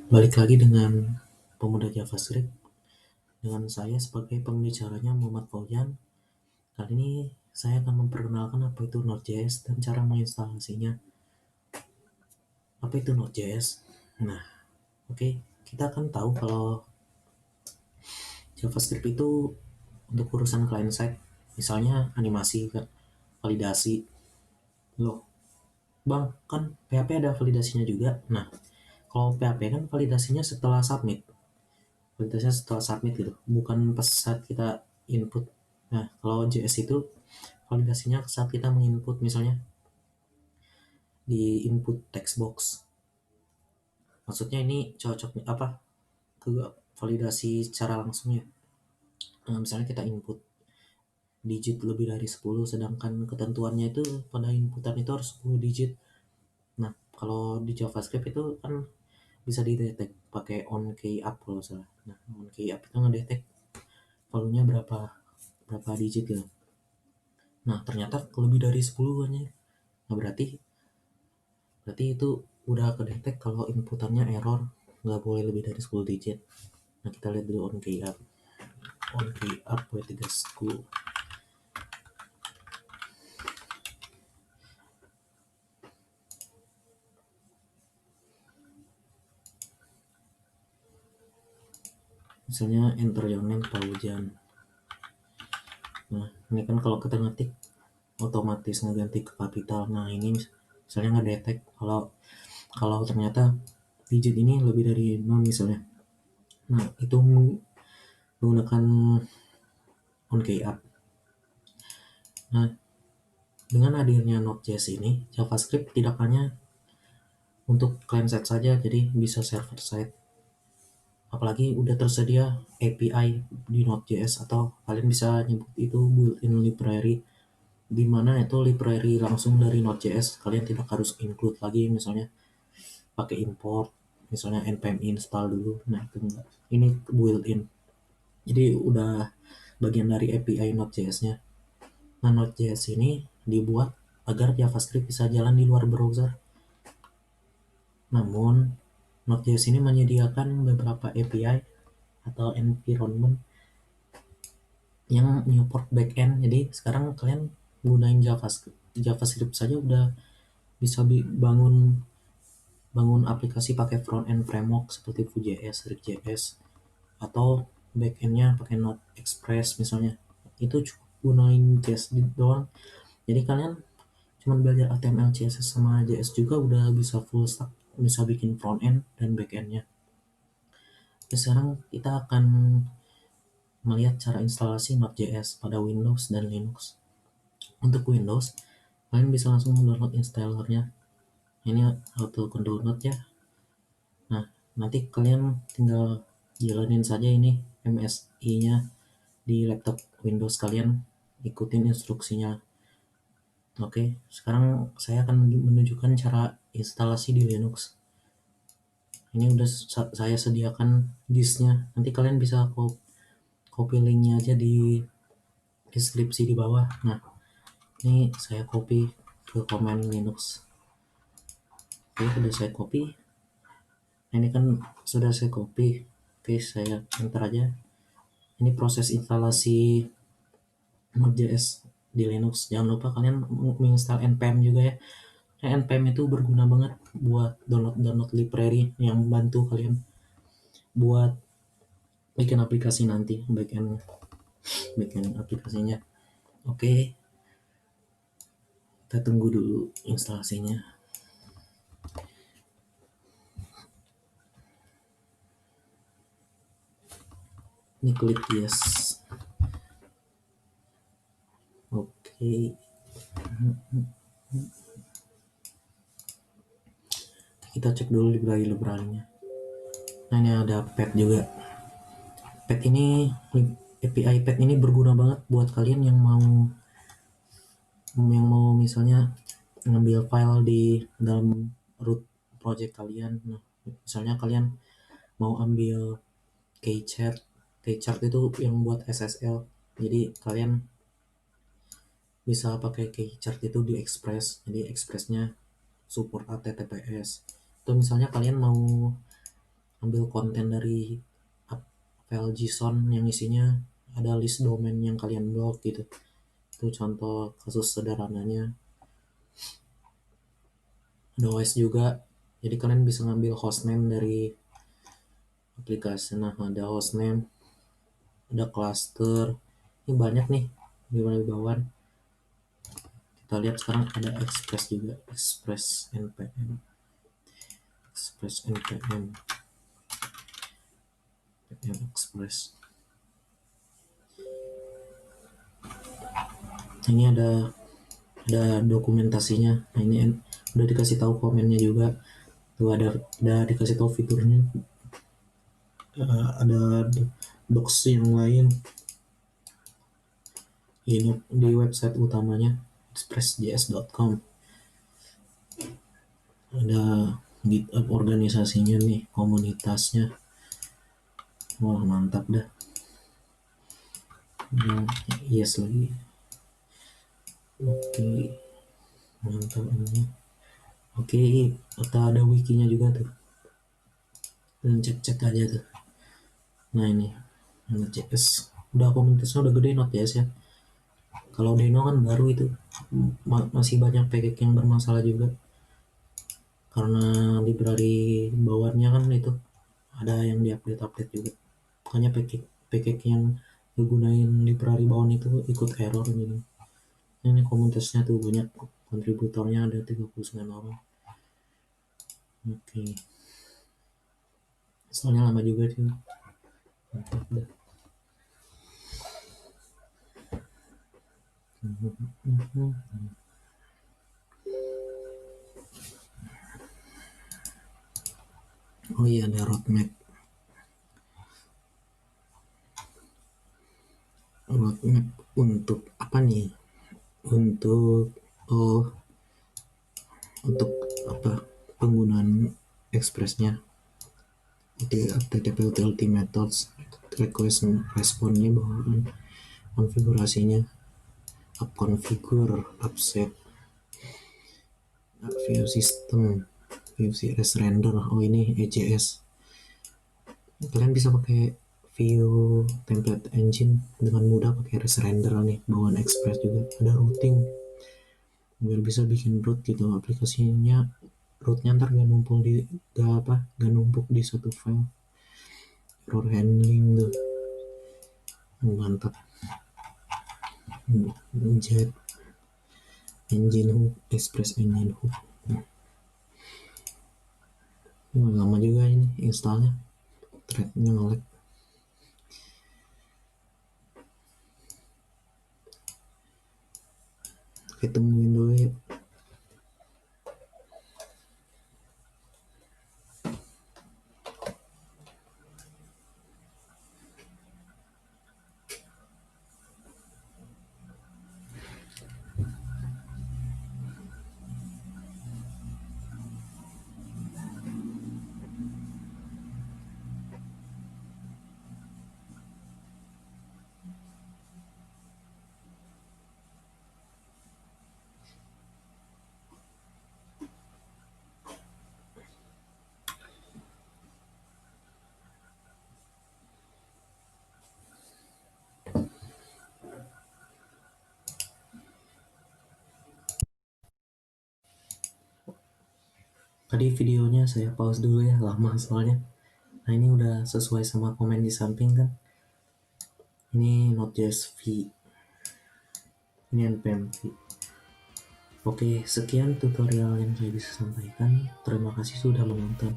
Balik lagi dengan pemuda JavaScript dengan saya sebagai pembicaranya Muhammad Fauzan. Kali ini saya akan memperkenalkan apa itu Node.js dan cara menginstalasinya. Apa itu Node.js? Nah, oke, kita akan tahu kalau JavaScript itu untuk urusan client side, misalnya animasi kan, validasi. Loh, Bang, kan PHP ada validasinya juga. Nah, kalau PHP kan validasinya setelah submit. Kualitasnya setelah submit gitu, bukan pas saat kita input. Nah, kalau JS itu validasinya saat kita menginput, misalnya di input text box. Maksudnya ini cocok apa ke validasi secara langsung ya. Nah, misalnya kita input digit lebih dari 10, sedangkan ketentuannya itu pada inputan itu harus 10 digit. Nah, kalau di JavaScript itu kan bisa didetek pakai onKeyUp kalau salah. Nah, onKeyUp itu ngedetek volume berapa berapa digit gitu. Nah, ternyata lebih dari 10 kan ya. Nah, berarti itu udah kedetek kalau inputannya error, nggak boleh lebih dari 10 digit. Nah, kita lihat dulu on key up W310. Misalnya enter your name Paujan. Nah, ini kan kalau kita ngetik otomatis ngeganti ke kapital. Nah, ini misalnya ngedetek kalau kalau ternyata digit ini lebih dari 6 misalnya. Nah, itu menggunakan onKeyUp. Nah, dengan hadirnya Node.js ini, JavaScript tidak hanya untuk client side saja, jadi bisa server side. Apalagi udah tersedia API di Node.js, atau kalian bisa nyebut itu built-in library, di mana itu library langsung dari Node.js. Kalian tidak harus include lagi, misalnya pakai import, misalnya npm install dulu. Nah, itu enggak. Ini built-in. Jadi udah bagian dari API Node.js-nya. Nah, Node.js ini dibuat agar JavaScript bisa jalan di luar browser. Namun, Node.js ini menyediakan beberapa API atau environment yang support backend. Jadi sekarang kalian gunain JavaScript saja udah bisa bangun bangun aplikasi pakai front end framework seperti Vue.js, React.js, atau backendnya pakai Node Express misalnya. Itu cukup gunain JS doang. Jadi kalian cuma belajar HTML, CSS sama JS juga udah bisa full stack, bisa bikin front end dan back endnya. Sekarang kita akan melihat cara instalasi Node.js pada Windows dan Linux. Untuk Windows, kalian bisa langsung download installernya. Ini auto download ya. Nah, nanti kalian tinggal jalanin saja ini MSI-nya di laptop Windows kalian, ikutin instruksinya. Oke, sekarang saya akan menunjukkan cara instalasi di Linux. Ini udah saya sediakan disknya. Nanti kalian bisa copy linknya aja di deskripsi di bawah. Nah, ini saya copy ke komen Linux. Oke, sudah saya copy. Nah, ini kan sudah saya copy. Oke, saya enter aja. Ini proses instalasi Node.js di Linux. Jangan lupa kalian menginstal npm juga ya. Nah, npm itu berguna banget buat download library yang membantu kalian buat bikin aplikasi nanti, backend aplikasinya. Oke, kita tunggu dulu instalasinya. Ini klik yes. Oke, kita cek dulu library-nya. Nah, ini ada pet juga. Pet ini, API pet ini berguna banget buat kalian yang mau misalnya ngambil file di dalam root project kalian. Nah, misalnya kalian mau ambil keychart. Keychart itu yang buat SSL. Jadi kalian bisa pakai keychart itu di Express. Jadi Expressnya support HTTPS. Atau misalnya kalian mau ambil konten dari file JSON yang isinya ada list domain yang kalian blok gitu. Itu contoh kasus sederhananya. Ada OS juga, jadi kalian bisa ngambil hostname dari aplikasi. Nah, ada hostname, ada cluster, ini banyak nih di bawah. Kita lihat sekarang ada Express juga, Express npm, Express npm, Express. Ini ada dokumentasinya. Nah, ini udah dikasih tahu komennya juga. Tuh ada dikasih tahu fiturnya. Ada docs yang lain ini di website utamanya expressjs.com. Ada GitHub organisasinya nih, komunitasnya. Wah, mantap dah. Nah, yes lagi. Oke, mantap ini. Oke, ada wikinya juga tuh. Dan cek-cek aja tuh. Nah, ini Node.js. Udah komunitasnya udah gede Node.js ya. Kalau Deno kan baru itu, masih banyak package yang bermasalah juga. Karena library bawaannya kan itu ada yang diupdate juga. Makanya package yang digunain library bawaan itu ikut error gitu. Ini komunitasnya tuh banyak, kontributornya ada 39 orang. Oke. Soalnya lama juga sih. Mantap dah. Oh iya, ada roadmap untuk apa nih, oh untuk apa, penggunaan Expressnya. HTTP utility methods, request responnya, bawaan konfigurasinya, up configure, upset, view system, view CSS render. Oh, ini EJS. Kalian bisa pakai view template engine dengan mudah pakai render nih, bawaan Express juga. Ada routing biar bisa bikin root gitu, aplikasinya rootnya ntar gak numpuk di satu file. Error handling tuh mantap. Jet engine hook, Express engine hook. Lama juga ini installnya, threadnya nge-lag. Kita tungguin dulu ya. Tadi videonya saya pause dulu ya, lama soalnya. Nah, ini udah sesuai sama komen di samping kan. Ini Node.js V, ini npm V. Oke, sekian tutorial yang saya bisa sampaikan. Terima kasih sudah menonton.